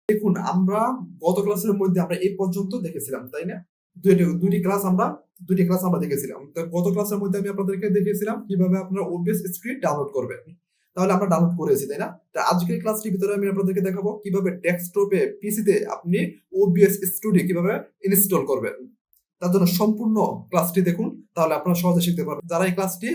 দেখুন আমরা গত ক্লাসের মধ্যে আমরা এই পর্যন্ত দেখেছিলাম, তাই না? দুইটি ক্লাস আমরা দেখেছিলাম। তো গত ক্লাসের মধ্যে আমি আপনাদেরকে দেখিয়েছিলাম কিভাবে আপনারা OBS Studio ডাউনলোড করবেন। তাহলে আমরা ডাউনলোড করেছি, তাই না? তো আজকের ক্লাসটির ভিতরে আমি আপনাদেরকে দেখাবো কিভাবে ডেস্কটপে পিসিতে আপনি OBS Studio কিভাবে ইনস্টল করবেন। তার জন্য সম্পূর্ণ ক্লাসটি দেখুন, তাহলে আপনারা সহজে শিখতে পারবেন। যারা এই ক্লাসটি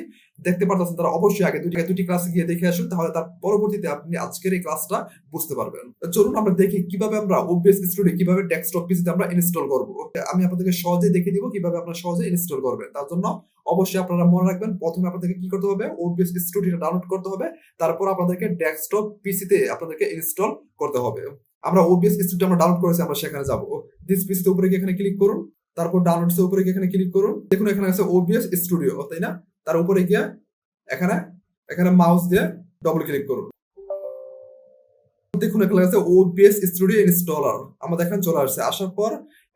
দেখতে পারতেছেন তারা অবশ্যই আগে দুটি ক্লাস গিয়ে দেখে আসুন, তাহলে তার পরবর্তীতে আপনি আজকের এই ক্লাসটা বুঝতে পারবেন। চলুন আমরা দেখি কিভাবে আমরা OBS Studio কিভাবে ডেস্কটপ পিসিতে আমরা ইনস্টল করব। আমি আপনাদেরকে সহজে দেখিয়ে দিব কিভাবে আপনারা সহজে ইনস্টল করবেন। তার জন্য অবশ্যই আপনারা মনে রাখবেন, প্রথমে আপনাদেরকে কি করতে হবে, OBS Studio ডাউনলোড করতে হবে, তারপর আপনাদেরকে ডেস্কটপ পিসিতে আপনাদেরকে ইনস্টল করতে হবে। আমরা OBS Studio আমরা ডাউনলোড করেছি, আমরা সেখানে যাব। দিস পিসিতে উপরে গিয়ে এখানে ক্লিক করুন, তারপর ডাউনলোডস এর উপরে গিয়ে এখানে ক্লিক করুন। দেখুন এখানে আছে OBS Studio, তাই না? তার উপরে গিয়ে এখানে মাউস দিয়ে ডবল ক্লিক করুন। দেখুন এখানে আছে OBS Studio ইনস্টলার, আমাদের এখানে চলে আসছে। আসার পর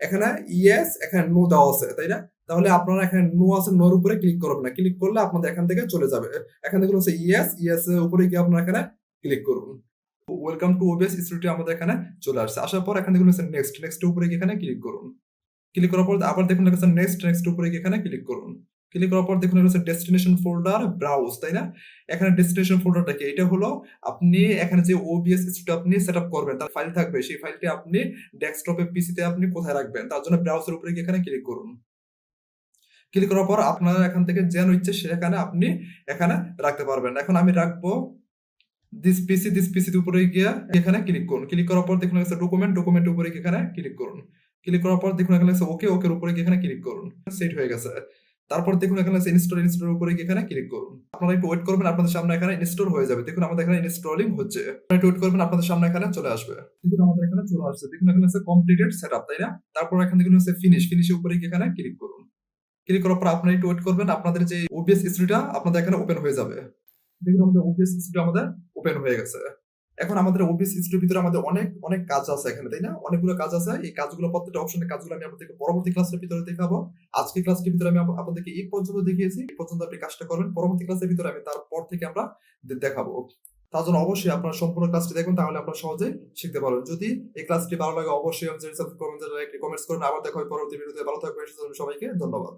এখানে ইয়েস, এখানে নো দেওয়া আছে, তাই না? তাহলে আপনারা এখানে নো আছে, নোর উপরে ক্লিক করবেন না। ক্লিক করলে আপনাদের এখান থেকে চলে যাবে। এখান থেকে হচ্ছে ইয়েস এর উপরে গিয়ে আপনারা এখানে ক্লিক করুন। ওয়েলকাম টু OBS Studio আমাদের এখানে চলে আসছে। আসার পর এখানে দেখুন নেক্সট এর উপরে গিয়ে এখানে ক্লিক করুন। ক্লিক করার পর আবার দেখুন লেখা আছে নেক্সট উপরে গিয়ে এখানে ক্লিক করুন। ক্লিক করার পর দেখুন এটা ডেস্টিনেশন ফোল্ডার ব্রাউজ, তাই না? এখানে ডেস্টিনেশন ফোল্ডারটা কি? এটা হলো আপনি এখানে যে OBS Studio আপনি সেটআপ করবেন, তার ফাইল থাকবে, সেই ফাইলটি আপনি ডেস্কটপে পিসিতে আপনি কোথায় রাখবেন, তার জন্য ব্রাউজার উপরে গিয়ে এখানে ক্লিক করুন। ক্লিক করার পর আপনার এখান থেকে যেন ইচ্ছে সেখানে আপনি এখানে রাখতে পারবেন। এখন আমি রাখবো দিস পিসির উপরে গিয়ে এখানে ক্লিক করুন। ক্লিক করার পর দেখুন আছে ডকুমেন্ট উপরে গিয়ে এখানে ক্লিক করুন। ক্লিক করার পর দেখুন এখানে আছে ওকের উপরে গিয়ে এখানে ক্লিক করুন। সেট হয়ে গেছে। তারপর দেখুন এখানে আছে ইনস্টলের উপরে গিয়ে এখানে ক্লিক করুন। আপনারা একটু ওয়েট করবেন, আপনাদের সামনে এখানে ইনস্টল হয়ে যাবে। দেখুন আমাদের এখানে ইনস্টলিং হচ্ছে। আপনারা একটু ওয়েট করবেন, আপনাদের সামনে এখানে চলে আসবে। দেখুন আমাদের এখানে চলে আসছে। দেখুন এখানে আছে কমপ্লিটেড সেটআপ, তাই না? তারপর এখানে দেখুন আছে ফিনিশের উপরে গিয়ে এখানে ক্লিক করুন। ক্লিক করার পর আপনারা একটু ওয়েট করবেন, আপনাদের যে OBS Studio আপনাদের এখানে ওপেন হয়ে যাবে। দেখুন আমাদের OBS Studio আমাদের ওপেন হয়ে গেছে। এখন আমাদের OBS Studio ভিতরে আমাদের অনেক কাজ আছে এখানে, তাই না? অনেকগুলো কাজ আছে। এই কাজগুলো প্রত্যেকটা অপশনের কাজগুলো আমি আপনাদেরকে পরবর্তী ক্লাসের ভিতরে দেখাবো। আজকে ক্লাসটির ভিতরে আমি আপনাদেরকে এই পর্যন্ত দেখিয়েছি। এই পর্যন্ত আপনি কাজটা করবেন। পরবর্তী ক্লাসের ভিতরে আমি তারপর থেকে আমরা দেখাবো। তার জন্য অবশ্যই আপনারা সম্পূর্ণ ক্লাসটি দেখুন, তাহলে আপনারা সহজেই শিখতে পারবেন। যদি এই ক্লাসটি ভালো লাগে অবশ্যই কমেন্টস করুন। আবার দেখা হয় পরবর্তী ভিডিওতে। ভালো থাকবেন সবাইকে, ধন্যবাদ।